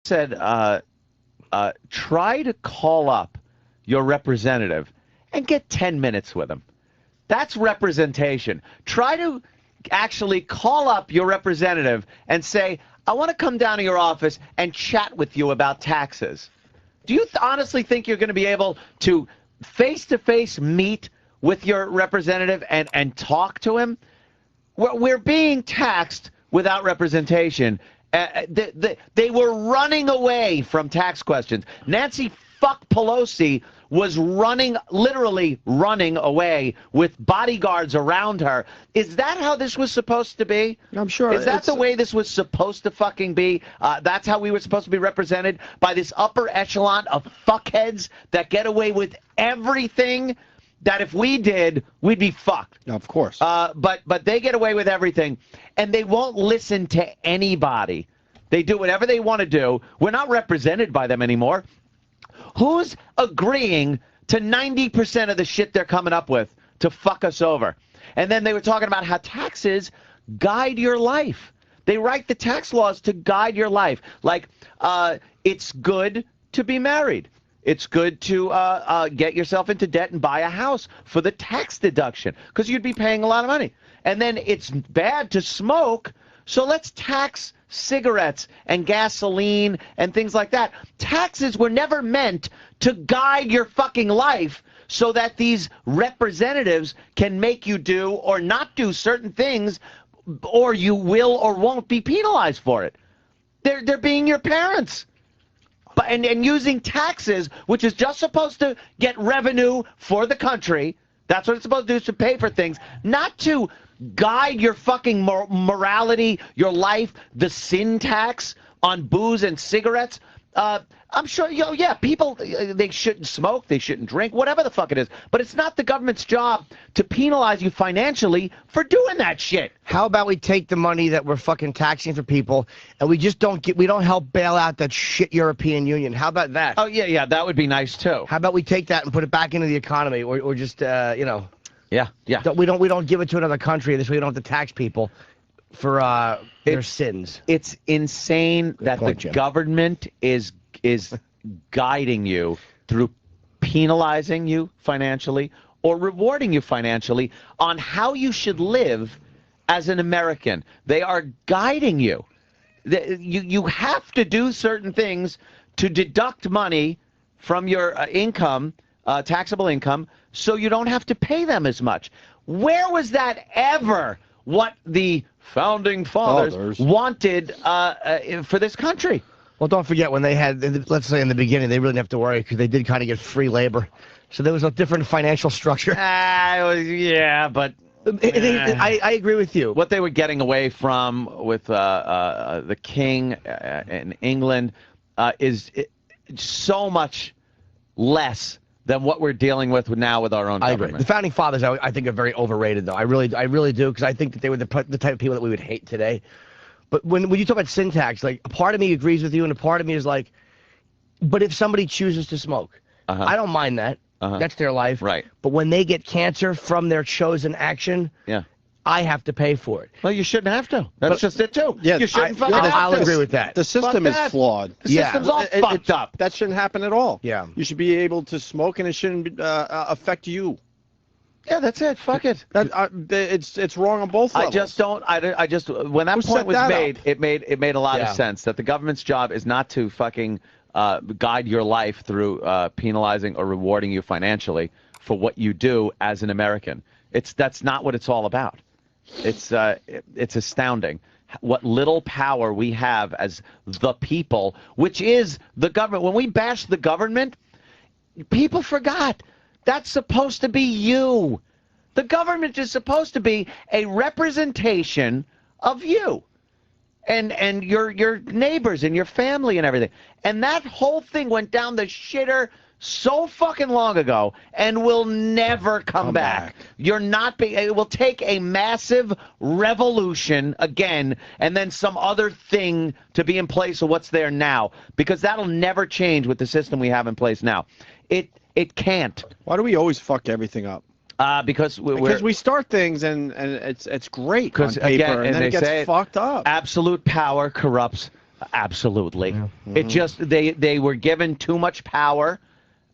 said, try to call up your representative and get 10 minutes with him. That's representation. Try to actually call up your representative and say, I want to come down to your office and chat with you about taxes. Do you honestly think you're going to be able to face-to-face meet with your representative and talk to him? We're being taxed without representation. They were running away from tax questions. Nancy fuck Pelosi was literally running away with bodyguards around her. Is that how this was supposed to be? I'm sure. Is that the way this was supposed to fucking be? That's how we were supposed to be represented by this upper echelon of fuckheads that get away with everything that if we did, we'd be fucked. Of course. But they get away with everything, and they won't listen to anybody. They do whatever they want to do. We're not represented by them anymore. Who's agreeing to 90% of the shit they're coming up with to fuck us over? And then they were talking about how taxes guide your life. They write the tax laws to guide your life. Like, it's good to be married. It's good to get yourself into debt and buy a house for the tax deduction because you'd be paying a lot of money. And then it's bad to smoke, so let's tax cigarettes and gasoline and things like that. Taxes were never meant to guide your fucking life so that these representatives can make you do or not do certain things, or you will or won't be penalized for it. They're being your parents. And using taxes, which is just supposed to get revenue for the country. That's what it's supposed to do, is to pay for things, not to guide your fucking morality, your life, the sin tax on booze and cigarettes. I'm sure, yeah, people, they shouldn't smoke, they shouldn't drink, whatever the fuck it is. But it's not the government's job to penalize you financially for doing that shit. How about we take the money that we're fucking taxing for people and we just don't help bail out that shit European Union? How about that? Oh, yeah, that would be nice, too. How about we take that and put it back into the economy or just, you know. Yeah. We don't give it to another country. This way we don't have to tax people for their sins. It's insane that the government is guiding you through penalizing you financially or rewarding you financially on how you should live as an American. They are guiding you. You have to do certain things to deduct money from your income, taxable income, so you don't have to pay them as much. Where was that ever what the founding fathers wanted for this country? Well, don't forget when they had, let's say in the beginning, they really didn't have to worry because they did kind of get free labor. So there was a different financial structure. Yeah, but I agree with you. What they were getting away from with the king in England is so much less than what we're dealing with now with our own government. I agree. The founding fathers, I think, are very overrated, though. I really do, because I think that they were the type of people that we would hate today. But when you talk about sin tax, like, a part of me agrees with you, and a part of me is like, but if somebody chooses to smoke, I don't mind that. That's their life. Right. But when they get cancer from their chosen action, I have to pay for it. Well, you shouldn't have to. That's just it, too. Yeah, you shouldn't fucking have to. I'll agree with that. The system is flawed. The system's all fucked up. That shouldn't happen at all. Yeah. You should be able to smoke, and it shouldn't affect you. Yeah, that's it. Fuck it. It's wrong on both levels. I just when that point was made, it made a lot of sense that the government's job is not to fucking guide your life through penalizing or rewarding you financially for what you do as an American. That's not what it's all about. It's astounding what little power we have as the people, which is the government. When we bash the government, people forgot that's supposed to be you. The government is supposed to be a representation of you and your neighbors and your family and everything. And that whole thing went down the shitter so fucking long ago and will never come back. You're not being. It will take a massive revolution again and then some other thing to be in place of what's there now, because that'll never change with the system we have in place now. It can't. Why do we always fuck everything up? Because we start things and it's great on paper, again, and then it gets fucked up. Absolute power corrupts Absolutely. Yeah. It just they were given too much power.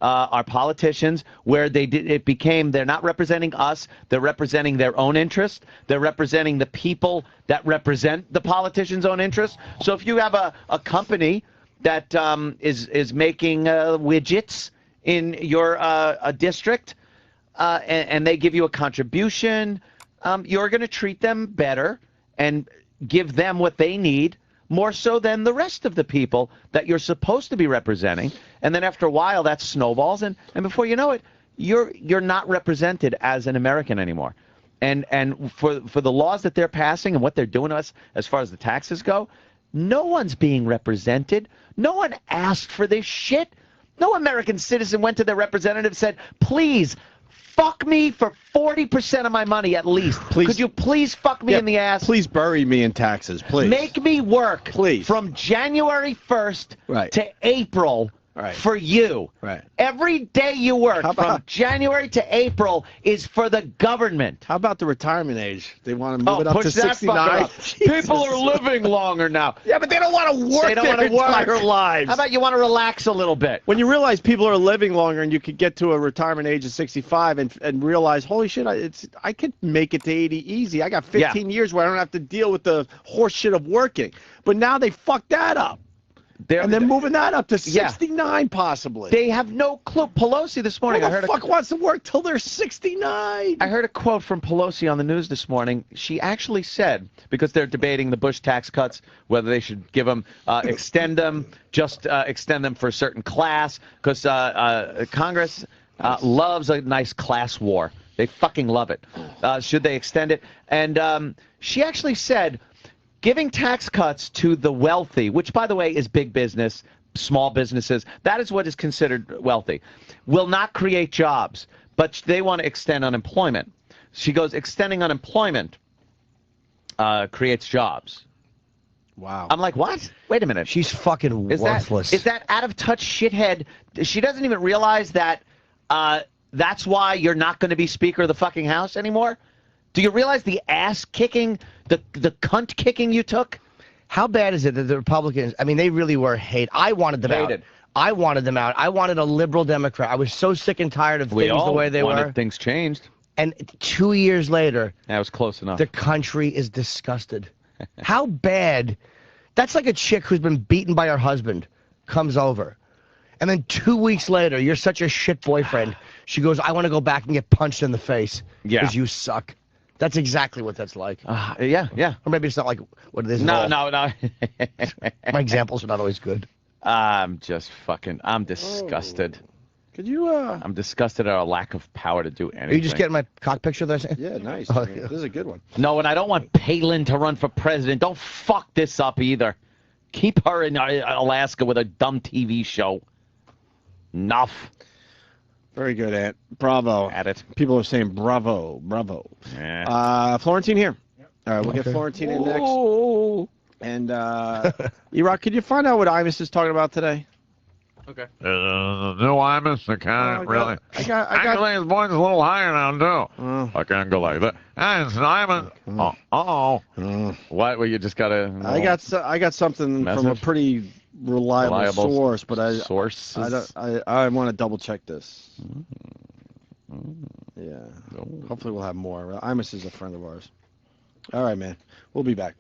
Our politicians, where it became they're not representing us, they're representing their own interest, they're representing the people that represent the politicians' own interests. So if you have a company that is making widgets in your district, and they give you a contribution, you're going to treat them better and give them what they need, more so than the rest of the people that you're supposed to be representing. And then after a while, that snowballs, and before you know it, you're not represented as an American anymore. And for the laws that they're passing and what they're doing to us as far as the taxes go, no one's being represented. No one asked for this shit. No American citizen went to their representative and said, please, fuck me for 40% of my money at least. Please. Could you please fuck me in the ass? Please bury me in taxes, please. Make me work Please. from January 1st Right. to April Right. for you. Right. Every day you work How from about- January to April is for the government. How about the retirement age? They want to move it up push to that 69. fucker up. People are living longer now. Yeah, but they don't want to work They don't their want to work. entire lives. How about you want to relax a little bit? When you realize people are living longer and you could get to a retirement age of 65 and realize, holy shit, I could make it to 80 easy. I got 15 years where I don't have to deal with the horse shit of working. But now they fucked that up. And they're moving that up to 69 possibly. They have no clue. Pelosi this morning, Who the fuck wants to work till they're 69? I heard a quote from Pelosi on the news this morning. She actually said, because they're debating the Bush tax cuts, whether they should give them, extend them, just extend them for a certain class, because Congress loves a nice class war. They fucking love it. Should they extend it? And she actually said, giving tax cuts to the wealthy, which, by the way, is big business, small businesses, that is what is considered wealthy, will not create jobs, but they want to extend unemployment. She goes, extending unemployment creates jobs. Wow. I'm like, what? Wait a minute. She's fucking worthless. Is that out-of-touch shithead? She doesn't even realize that that's why you're not going to be Speaker of the fucking House anymore? Do you realize the ass-kicking, the cunt-kicking you took? How bad is it that the Republicans, I mean, they really were hate. I wanted them out. I wanted them out. I wanted a liberal Democrat. I was so sick and tired of things the way they were. Things changed. And 2 years later, that was close enough. The country is disgusted. How bad? That's like a chick who's been beaten by her husband comes over. And then 2 weeks later, you're such a shit boyfriend. She goes, I want to go back and get punched in the face because you suck. That's exactly what that's like. Yeah. Or maybe it's not like what it is. No. My examples are not always good. I'm disgusted. Could you, I'm disgusted at our lack of power to do anything. Are you just getting my cock picture there? Yeah, nice. Oh, This is a good one. No, and I don't want Palin to run for president. Don't fuck this up either. Keep her in Alaska with a dumb TV show. Enough. Very good, Ant. Bravo. At it. People are saying bravo, bravo. Yeah. Florentine here. All right, we'll get Florentine in next. Ooh. And, E-Rock, could you find out what Imus is talking about today? Okay. No, Imus, I can't really. Actually, his voice is a little higher now, too. Oh. I can't go like that. Hey, it's Imus. What? Well, you just gotta. I got something from a pretty reliable source, but I want to double check this. Yeah. Hopefully we'll have more. Imus is a friend of ours. All right, man. We'll be back.